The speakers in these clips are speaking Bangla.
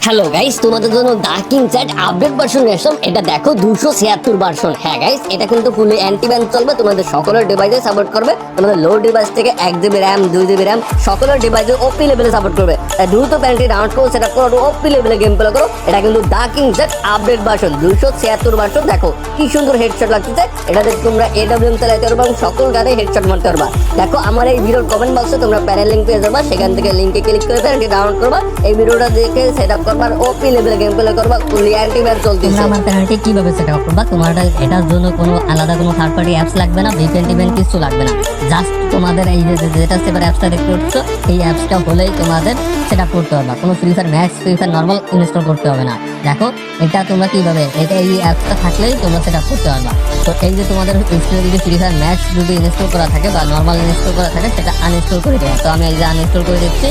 হ্যালো গাইস, তোমাদের জন্য ডার্কিং চ্যাট আপডেট ভার্সন নিয়ে আসলাম। এটা দেখো 276 ভার্সন। হ্যাঁ গাইস, এটা কিন্তু ফুলি অ্যান্টি ব্যান চলবে, তোমাদের সকলের ডিভাইসে সাপোর্ট করবে। তোমাদের লো ডিভাইস থেকে 1 জিবি র্যাম 2 জিবি র্যাম সকলের ডিভাইসে ওপি লেভেলে সাপোর্ট করবে। তাই দ্রুত প্যান্টটি ডাউনলোড করো, সেটআপ করো, ওপি লেভেলে গেম প্লে করো। এটা কিন্তু ডার্কিং চ্যাট আপডেট ভার্সন 276 ভার্সন। দেখো কি সুন্দর হেডশট লাগতেছে। এটাতে তোমরা এডব্লিউএম চালাতে পারবে এবং সকল গানে হেডশট মারতে পারবা। দেখো আমার এই ভিডিওর কমেন্ট বক্সে তোমরা প্যানেল লিংক পেয়ে যাবা, সেখান থেকে লিংকে ক্লিক করে প্যান্টটি ডাউনলোড করবা। এই ভিডিওটা দেখে সেটআপ করবার ওপি লেভেলে গেম প্লে করবা। ফুলি অ্যান্টি ব্যান চলতেছে। তোমরা আমার চ্যানেলটি কিভাবে সেটআপ করবা? তোমার এটার জন্য কোনো আলাদা কোনো থার্ড পার্টি অ্যাপস লাগবে না, ভিপিএন টিভেন কিছু লাগবে না। জাস্ট তোমাদের এই যেটা সেভার অ্যাপসটা দেখতে পাচ্ছ, এই অ্যাপসটা হলেই তোমাদের সেটআপ করতে হবে। কোনো free fire max, free fire normal install করতে হবে না। দেখো এটা তোমরা কিভাবে, এটা এই অ্যাপসটা থাকলেই তোমরা সেটআপ করতে পারবা। তো এই যে তোমাদের স্ক্রিনে যদি ফ্রি ফায়ার ম্যাক্স যদি ইনস্টল করা থাকে বা নর্মাল ইনস্টল করা থাকে, সেটা আনইনস্টল করে দেবে। তো আমি এই যে আনইনস্টল করে দিচ্ছি।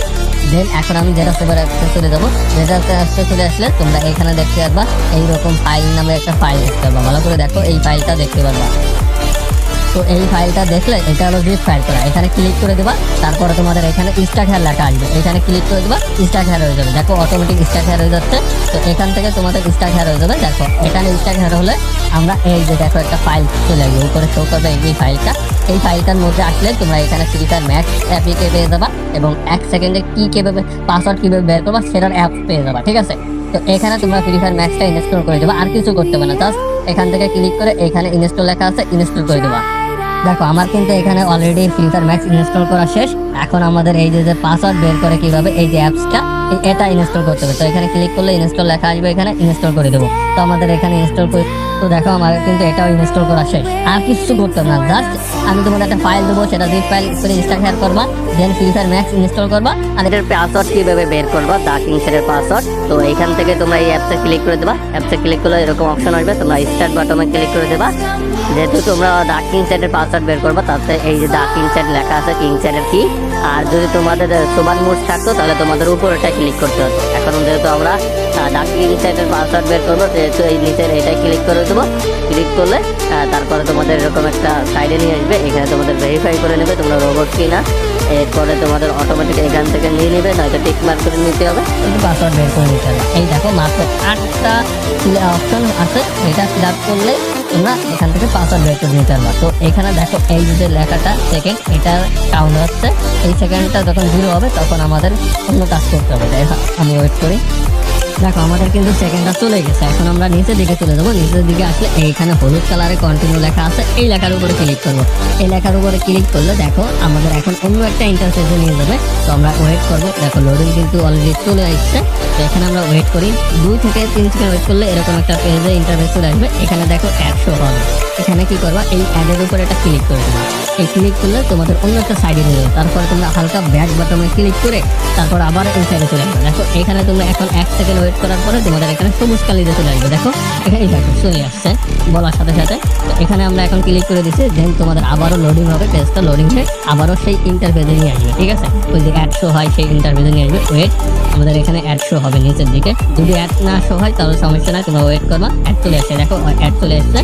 দেন এখন আমি যেটা সেভার অ্যাপসে চলে যাবো। যেটা অ্যাপসে চলে আসলে তোমরা এখানে দেখতে পারবা এইরকম ফাইল নামে একটা ফাইল দেখতে পারবা। ভালো করে দেখো, এই ফাইলটা দেখতে পারবা। তো এই ফাইলটা দেখলে এটা হলো জিপ ফাইল করা। এখানে ক্লিক করে দেবা, তারপরে তোমাদের এখানে স্টার্ট হেয়ার লেখা আসবে। এখানে ক্লিক করে দেবা, স্টার্ট হেয়ার হয়ে যাবে। দেখো অটোমেটিক স্টার্ট হেয়ার হয়ে যাচ্ছে। তো এখান থেকে তোমাদের স্টার্ট হেয়ার হয়ে যাবে। দেখো এখানে স্টার্ট হেয়ার হলে আমরা এই যে দেখো একটা ফাইল চলে আসবে, উপরে শো করবে এই ফাইলটা। এই ফাইলটার মধ্যে আসলে তোমরা এখানে ফ্রি ফায়ার ম্যাক্স অ্যাপকে পেয়ে যাবা এবং 1 সেকেন্ডে কি কিভাবে পাসওয়ার্ড কিভাবে বের করবা সেটার অ্যাপ পেয়ে যাবা। ঠিক আছে, তো এখানে তোমরা ফ্রি ফায়ার ম্যাক্সটা ইনস্টল করে দেবা। আর কিছু করতে হবে না, জাস্ট এখান থেকে ক্লিক করে এখানে ইনস্টল লেখা আছে, ইনস্টল করে দেবা। দেখো আমার কিন্তু এখানে already free fire max install করা শেষ। এখন আমাদের এই যে পাসওয়ার্ড বের করে কিভাবে এই যে অ্যাপসটা এটা ইনস্টল করতে হবে। তো এখানে ক্লিক করলে ইনস্টল লেখা আসবে, এখানে ইনস্টল করে দেবো। তো আমাদের এখানে ইনস্টল করে, তো দেখো আমার কিন্তু এটাও ইনস্টল করা শেষ। আর কিছু করতে হবে না, জাস্ট আমি তোমাদের একটা ফাইল দেবো, সেটা জিপ ফাইল করে ইনস্টল শেয়ার করবা। দেন ফ্রি ফায়ার ম্যাক্স ইনস্টল করবা। আর এটার পাসওয়ার্ড কিভাবে বের করবা, ডার্কিং চ্যাটের পাসওয়ার্ড। তো এইখান থেকে তোমরা এই অ্যাপসে ক্লিক করে দেবা। অ্যাপসে ক্লিক করলে এরকম অপশন আসবে, তোমরা স্টার্ট বাটনে ক্লিক করে দেবা। যেহেতু তোমরা ডার্কিং চ্যাটের পাসওয়ার্ড বের করবা, তাতে এই যে ডার্কিং চ্যাট লেখা আছে, কিং চ্যাটের কি। আর যদি তোমাদের সুপার মোড থাকতো তাহলে তোমাদের উপরেটা ক্লিক করতে হতো। এখন যেহেতু আমরা ডার্কিং চ্যাটের পাসওয়ার্ড বের করবো, যেহেতু এই নিচের এটাই ক্লিক করে দেবো। ক্লিক করলে তারপরে তোমাদের এরকম একটা সাইডে নিয়ে আসবে। এখানে তোমাদের ভেরিফাই করে নেবে তোমরা রোবট কি না। এরপরে তোমাদের অটোমেটিক এখান থেকে নিয়ে নেবে, নয়তো টিক মার্ক করে নিতে হবে, পাসওয়ার্ড বের করে নিতে হবে। এই দেখো মাত্র 8টা অপশন আছে, এটা ফিল আপ করলে তোমরা এখান থেকে পাসওয়ার্ড বের করে নিতে পারবা। তো এখানে দেখো এই যে লেখাটা সেকেন্ড, এটা কাউন্ট হচ্ছে। এই সেকেন্ডটা যখন 0 হবে তখন আমাদের অন্য কাজ করতে হবে। আমি ওয়েট করি। দেখো আমাদের কিন্তু সেকেন্ডটা চলে গেছে। এখন আমরা নিচের দিকে চলে যাবো। নিচের দিকে আসলে এইখানে হলুদ কালারে কন্টিনিউ লেখা আছে, এই লেখার উপরে ক্লিক করবো। এই লেখার উপরে ক্লিক করলে দেখো আমাদের এখন অন্য একটা ইন্টারফেসে নিয়ে যাবে। তো আমরা ওয়েট করবো। দেখো লোডিং কিন্তু অলরেডি চলে আসছে। তো এখানে আমরা ওয়েট করি, 2 থেকে 3 সেকেন্ড ওয়েট করলে এরকম একটা পেজে ইন্টারফেস চলে আসবে। এখানে দেখো অ্যাড শো হবে। এখানে কি করবা, এই অ্যাডের উপরে এটা ক্লিক করে দেবা। এই ক্লিক করলে তোমাদের অন্য একটা সাইডে নিয়ে যাবে। তারপরে তোমরা হালকা ব্যাক বাটনে ক্লিক করে তারপর আবার এই সাইডে চলে আসবে। দেখো এখানে তোমরা এখন 1 সেকেন্ড ওয়েট করার পরে তোমাদের এখানে সবুজ কালিতে চলে আসবে। দেখো এখানে দেখো চলে আসছে বলার সাথে সাথে। তো এখানে আমরা এখন ক্লিক করে দিচ্ছি। দেন তোমাদের আবারও লোডিং হবে, পেজটা লোডিং হয়ে আবারও সেই ইন্টারফেসে নিয়ে আসবে। ঠিক আছে, ওই যে অ্যাড শো হয় সেই ইন্টারফেসে নিয়ে আসবে। ওয়েট, আমাদের এখানে অ্যাড শো হবে নিচের দিকে। যদি অ্যাড না শো হয় তাহলে সমস্যা নাই, তোমরা ওয়েট করবা। অ্যাড চলে আসছে, দেখো অ্যাড চলে আসছে।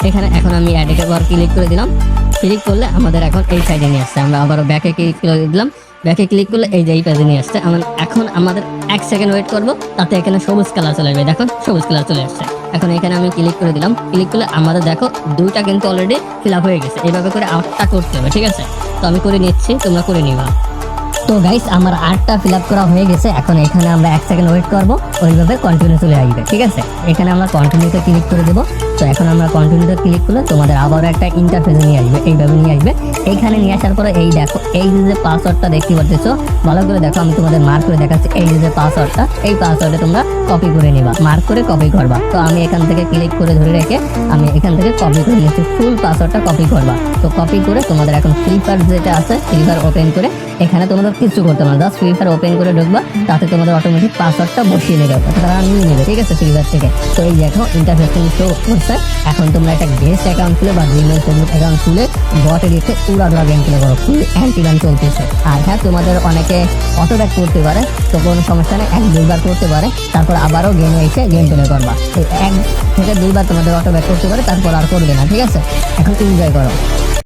এখানে এখন আমি অ্যাডে আবার ক্লিক করে দিলাম। ক্লিক করলে আমাদের এখন এই সাইডে নিয়ে আসছে। আমরা আবারও ব্যাকে ক্লিক করে দিলাম। ব্যাকে ক্লিক করলে এই যে এই পেজে নিয়ে আসছে। এখন আমাদের 1 সেকেন্ড ওয়েট করবো, তাতে এখানে সবুজ কালার চলে আসবে। দেখো সবুজ কালার চলে আসছে। এখন এখানে আমি ক্লিক করে দিলাম। ক্লিক করলে আমাদের দেখো 2টা কিন্তু অলরেডি ফিল আপ হয়ে গেছে। এইভাবে করে 8টা করতে হবে। ঠিক আছে, তো আমি করে নিচ্ছি, তোমরা করে নিবা। তো গাইস আমার 8টা ফিল আপ করা হয়ে গেছে। এখন এখানে আমরা 1 সেকেন্ড ওয়েট করবো, ওইভাবে কন্টিনিউ চলে আসবে। ঠিক আছে, এখানে আমরা কন্টিনিউতে ক্লিক করে দেবো। তো এখন আমরা কন্টিনিউতে ক্লিক করলে তোমাদের আবারও একটা ইন্টারফেসে নিয়ে আসবে, এইভাবে নিয়ে আসবে। এইখানে নিয়ে আসার পরে এই দেখো এই যে পাসওয়ার্ডটা দেখতে পাচ্ছ, ভালো করে দেখো, আমি তোমাদের মার্ক করে দেখাচ্ছি। এই যে পাসওয়ার্ডটা, এই পাসওয়ার্ডে তোমরা কপি করে নিবা, মার্ক করে কপি করবা। তো আমি এখান থেকে ক্লিক করে ধরে রেখে আমি এখান থেকে কপি করে নিচ্ছি, ফুল পাসওয়ার্ডটা কপি করবা। তো কপি করে তোমাদের এখন ফ্রি ফায়ার যেটা আছে, ফ্রি ফায়ার ওপেন করে এখানে তোমাদের কিছু করতে হবে না, জাস্ট ফ্রি ফায়ার ওপেন করে ঢুকবা। তাতে তোমাদের অটোমেটিক পাসওয়ার্ডটা বসিয়ে নেবে, তারা নিয়ে নেবে। ঠিক আছে, ফ্রি ফায়ার থেকে। তো এই দেখো ইন্টারফেস শো করছে। এখন তোমরা একটা গেস্ট অ্যাকাউন্ট খুলে বা জিমেল ফেসবুক অ্যাকাউন্ট খুলে বটে রেখে পুরা গেম প্লে করো, ফুল অ্যান্টি ব্যান চলতেছে। আর হ্যাঁ, তোমাদের অনেকে অটো ব্যাক করতে পারে, তো কোনো সমস্যা নেই, 1-2 বার করতে পারে। তারপর আবারও গেমে এসে গেম প্লে করবা। 1 থেকে 2 বার তোমাদের অটো ব্যাক করতে পারে, তারপর আর করবে না। ঠিক আছে, এখন এনজয় করো।